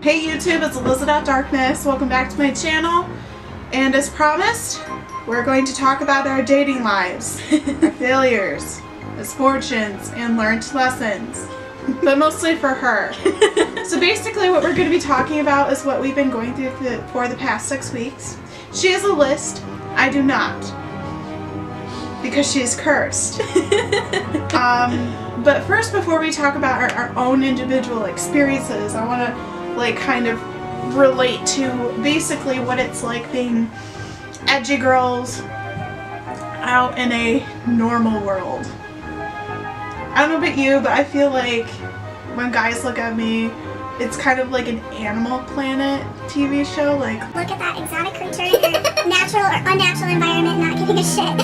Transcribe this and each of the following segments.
Hey YouTube, it's Elizadeath Darkness. Welcome back to my channel. And as promised, we're going to talk about our dating lives, our failures, misfortunes, and learned lessons. But mostly for her. So basically what we're going to be talking about is what we've been going through for the past 6 weeks. She has a list. I do not. Because she is cursed. But first, before we talk about our own individual experiences, I want to kind of relate to basically what it's like being edgy girls out in a normal world. I don't know about you, but I feel like when guys look at me, it's kind of like an Animal Planet TV show. Like, look at that exotic creature in their natural or unnatural environment, not giving a shit.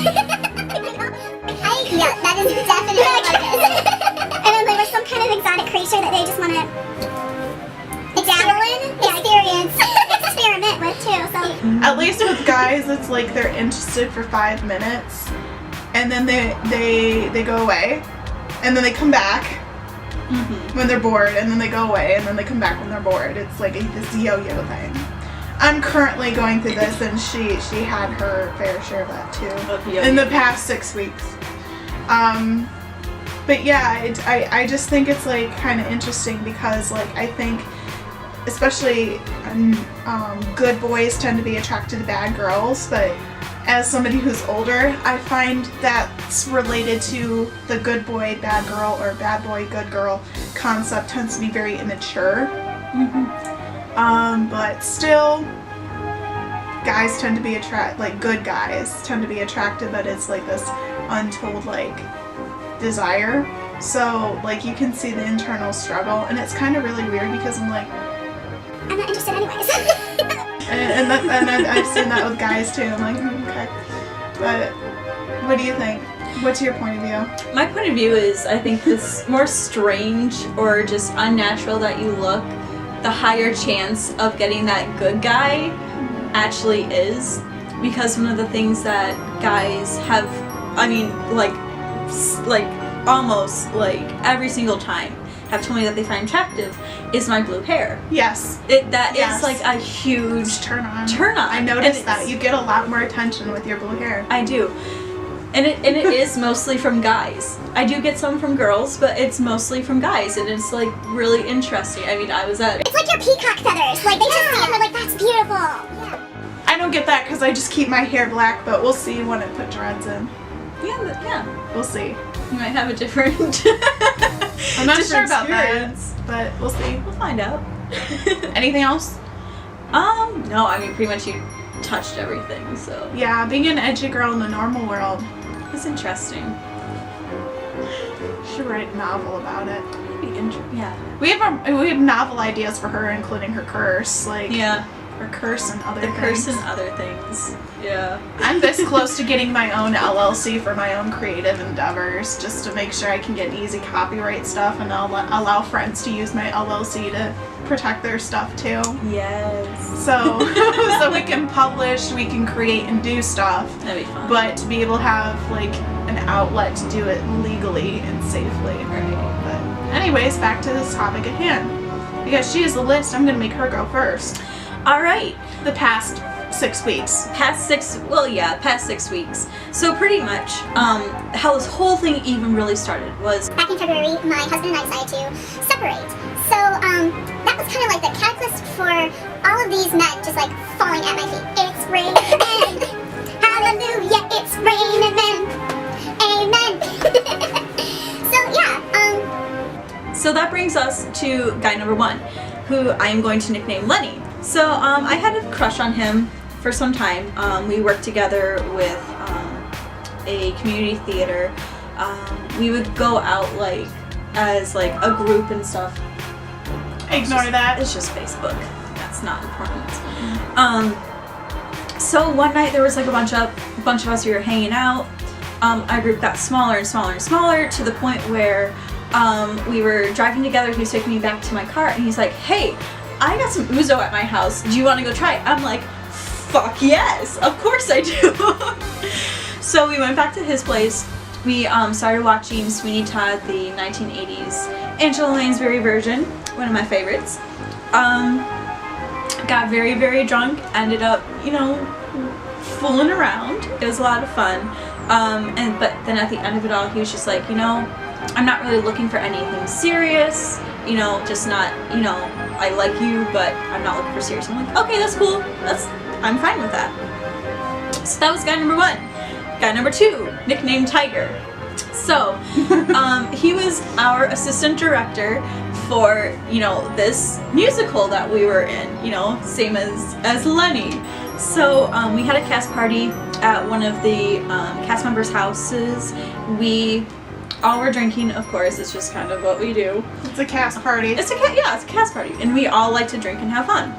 Yeah, that is definitely what it is. And then there's some kind of exotic creature that they just want to experiment with too. So at least with guys, it's like they're interested for 5 minutes, and then they go away, and then they come back when they're bored, and then they go away, and then they come back when they're bored. It's like this yo-yo thing. I'm currently going through this, and she had her fair share of that too in the past 6 weeks. But yeah, I just think it's like kind of interesting because like I think especially good boys tend to be attracted to bad girls, but as somebody who's older, I find that's related to the good boy, bad girl, or bad boy, good girl concept tends to be very immature. But still, guys tend to be good guys tend to be attracted, but it's like this untold desire. So like you can see the internal struggle, and it's kind of really weird because I'm like, I'm not interested anyways. and I've seen that with guys too. I'm like, okay. But what do you think? What's your point of view? My point of view is I think this more strange or just unnatural that you look, the higher chance of getting that good guy actually is. Because one of the things that guys have, I mean, almost every single time have told me that they find attractive is my blue hair. Yes. That is like a huge turn on. I noticed that. You get a lot more attention with your blue hair. I do. And it is mostly from guys. I do get some from girls, but it's mostly from guys, and it's like really interesting. I mean, it's like your peacock feathers. Like they just see it and they're like, that's beautiful. Yeah. I don't get that because I just keep my hair black, but we'll see when I put dreads in. Yeah. We'll see. You might have a different I'm not sure about that, but we'll see. We'll find out. Anything else? No, I mean, pretty much you touched everything, so. Yeah, being an edgy girl in the normal world. It's interesting. Should write a novel about it. Yeah. We have novel ideas for her, including her curse, her curse and other things. Curse and other things. Yeah. I'm this close to getting my own LLC for my own creative endeavors, just to make sure I can get easy copyright stuff, and I'll allow friends to use my LLC to protect their stuff too. Yes. So we can publish, we can create and do stuff. That'd be fun. But to be able to have an outlet to do it legally and safely. Right. But anyways, back to this topic at hand. Because she has the list, I'm gonna make her go first. All right. The past 6 weeks. Past 6 weeks. So pretty much, how this whole thing even really started was back in February, my husband and I decided to separate. So that was kind of like the catalyst for all of these men just falling at my feet. It's raining, hallelujah, it's raining men, amen. So that brings us to guy number 1, who I am going to nickname Lenny. So I had a crush on him for some time. We worked together with a community theater. We would go out as a group and stuff. Ignore that. It's just Facebook. That's not important. So one night there was a bunch of us. We were hanging out. Our group got smaller and smaller and smaller to the point where we were driving together. He was taking me back to my car, and he's like, "Hey, I got some ouzo at my house. Do you want to go try it?" I'm like, "Fuck yes, of course I do." So we went back to his place. We started watching Sweeney Todd, the 1980s Angela Lansbury version, one of my favorites. got very, very drunk, ended up, you know, fooling around. It was a lot of fun. But then at the end of it all, he was just like, you know, I'm not really looking for anything serious, you know, just not, you know, I like you, but I'm not looking for serious. I'm like, okay, that's cool. I'm fine with that. So that was guy number 1. Guy number 2, nicknamed Tiger. So, he was our assistant director for, you know, this musical that we were in, you know, same as Lenny. So, we had a cast party at one of the cast members' houses. We all were drinking, of course. It's just kind of what we do. It's a cast party. It's a cast party, and we all like to drink and have fun.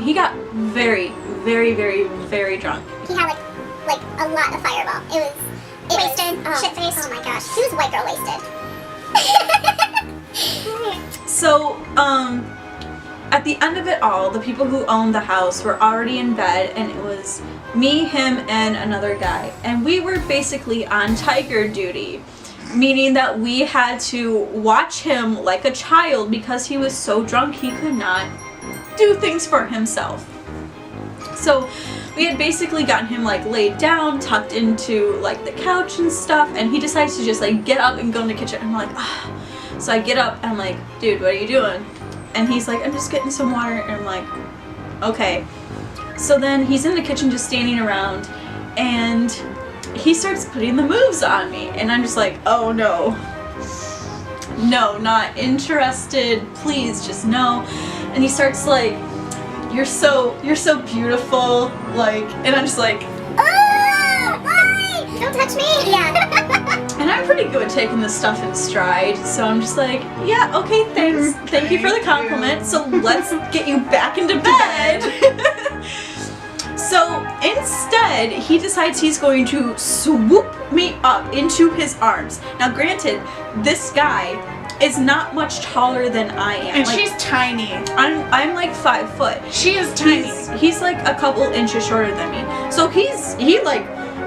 He got very, very, very, very drunk. He had like a lot of Fireball. It was wasted, shit-faced. Oh my gosh, he was white girl wasted. So, at the end of it all, the people who owned the house were already in bed, and it was me, him, and another guy. And we were basically on tiger duty, meaning that we had to watch him like a child because he was so drunk he could not do things for himself. So we had basically gotten him like laid down, tucked into like the couch and stuff, and he decides to just like get up and go in the kitchen. I'm like, ah. So I get up and I'm like, dude, what are you doing? And he's like, I'm just getting some water. And I'm like, okay. So then he's in the kitchen just standing around, and he starts putting the moves on me, and I'm just like, oh no. No, not interested. Please, just no. And he starts like, you're so beautiful, like, and I'm just like, oh, why? Don't touch me. Yeah. and I'm pretty good at taking this stuff in stride, so I'm just like, yeah, okay, thanks. Thank you for the compliment. So let's get you back into bed. So instead, he decides he's going to swoop me up into his arms. Now granted, this guy is not much taller than I am. And like, she's tiny. I'm like 5 foot. She is tiny. He's like a couple inches shorter than me. So he like,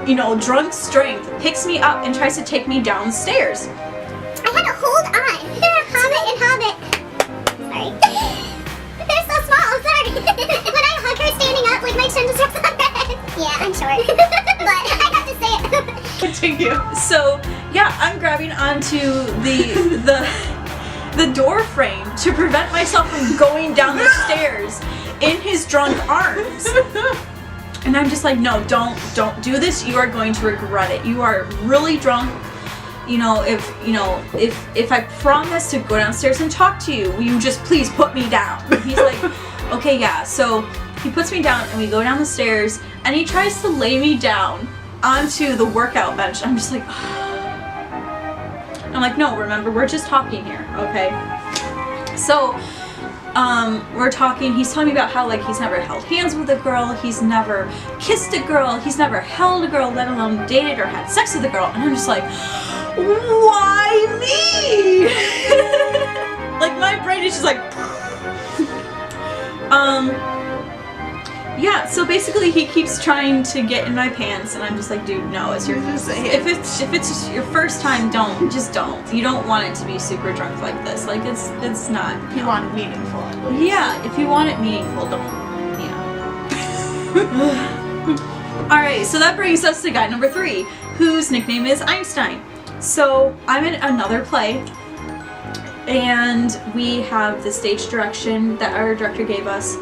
you know, drunk strength, picks me up and tries to take me downstairs. I had to hold on. Hobbit and Hobbit. Sorry. They're so small, I'm sorry. When I hug her standing up, like my chin just rests on her head. Yeah, I'm short. But I have to say it. Continue. So yeah, I'm grabbing onto the door frame to prevent myself from going down the stairs in his drunk arms. And I'm just like, no, don't do this. You are going to regret it. You are really drunk. You know, if I promise to go downstairs and talk to you, will you just please put me down? And he's like, okay, yeah. So he puts me down and we go down the stairs and he tries to lay me down onto the workout bench. I'm just like, I'm like, no, remember, we're just talking here, okay? So, we're talking, he's telling me about how, like, he's never held hands with a girl, he's never kissed a girl, he's never held a girl, let alone dated or had sex with a girl, and I'm just like, why me? Like, my brain is just like, yeah, so basically he keeps trying to get in my pants, and I'm just like, dude, no, if it's your first time, don't. You don't want it to be super drunk like this. Like, it's not. You want it meaningful, at least. Yeah, if you want it meaningful, don't. Yeah. Alright, so that brings us to guy number 3, whose nickname is Einstein. So, I'm in another play, and we have the stage direction that our director gave us.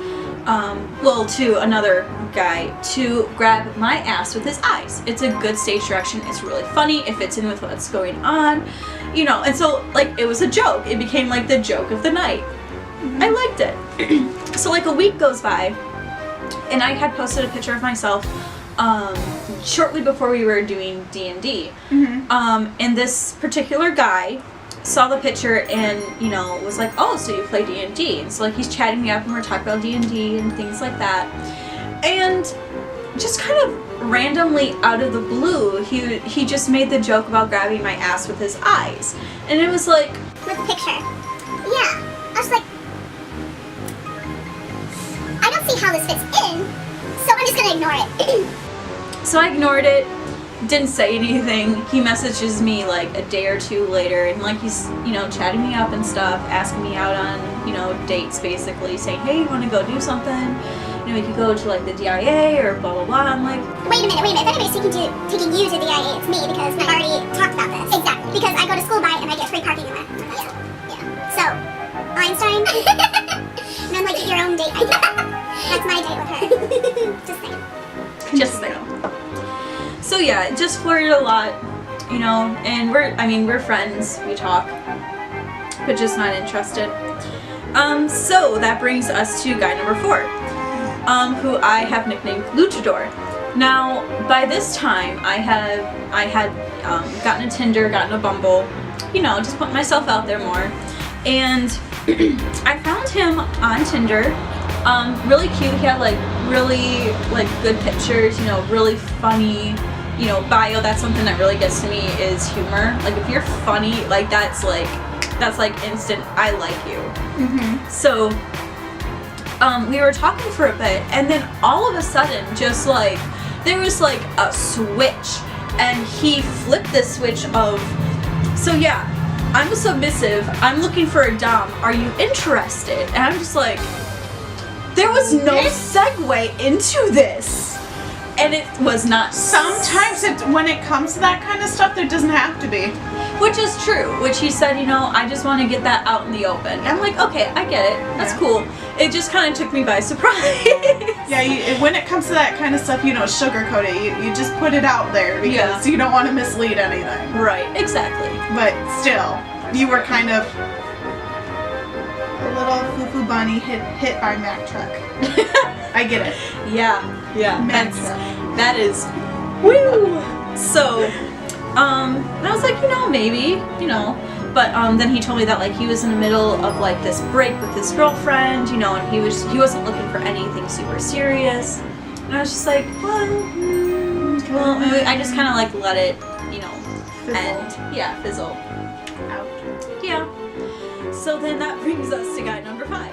To another guy to grab my ass with his eyes. It's a good stage direction. It's really funny. It fits in with what's going on, you know. And so, like, it was a joke. It became like the joke of the night. Mm-hmm. I liked it. So, like, a week goes by, and I had posted a picture of myself shortly before we were doing D&D. Mm-hmm. And this particular guy saw the picture and, you know, was like, oh, so you play D&D. And so, like, he's chatting me up and we're talking about D&D and things like that. And just kind of randomly out of the blue, he just made the joke about grabbing my ass with his eyes. And it was like... With the picture. Yeah. I was like... I don't see how this fits in, so I'm just gonna ignore it. So I ignored it. Didn't say anything. He messages me like a day or two later, and like he's, you know, chatting me up and stuff, asking me out on you know, dates basically, saying, hey, you want to go do something? You know, we could go to like the DIA or blah blah blah. I'm like, wait a minute. If anybody's taking you to the DIA, it's me, because I already talked about this. Exactly. Because I go to school by and I get free parking in that. Yeah. So, Einstein. And then like your own date idea. That's my date with her. Just saying. So yeah, just flirted a lot, you know, and we're friends, we talk, but just not interested. So that brings us to guy number 4, who I have nicknamed Luchador. Now, by this time, I had gotten a Tinder, gotten a Bumble, you know, just put myself out there more, and I found him on Tinder. Really cute. He had like really like good pictures, you know, really funny, you know, bio. That's something that really gets to me is humor. Like if you're funny, like that's like instant I like you. Mm-hmm. So we were talking for a bit, and then all of a sudden, just like there was like a switch, and he flipped the switch of, so yeah, I'm a submissive, I'm looking for a dom, are you interested? And I'm just like, there was no segue into this, and it was not. Sometimes when it comes to that kind of stuff, there doesn't have to be. Which is true, which he said, you know, I just want to get that out in the open. I'm like, okay, I get it, that's cool. It just kind of took me by surprise. Yeah, when it comes to that kind of stuff, you don't sugarcoat it. You just put it out there because you don't want to mislead anything. Right, exactly. But still, you were kind of a little foo-foo bunny hit by Mack truck. I get it. Yeah, Mack truck. that is, woo! So, and I was like, you know, maybe, you know, but then he told me that like he was in the middle of like this break with his girlfriend, you know, and he wasn't looking for anything super serious, and I was just like, well, I just kind of like let it, you know, end. Yeah, fizzle. Out. Yeah. So then that brings us to guy number 5.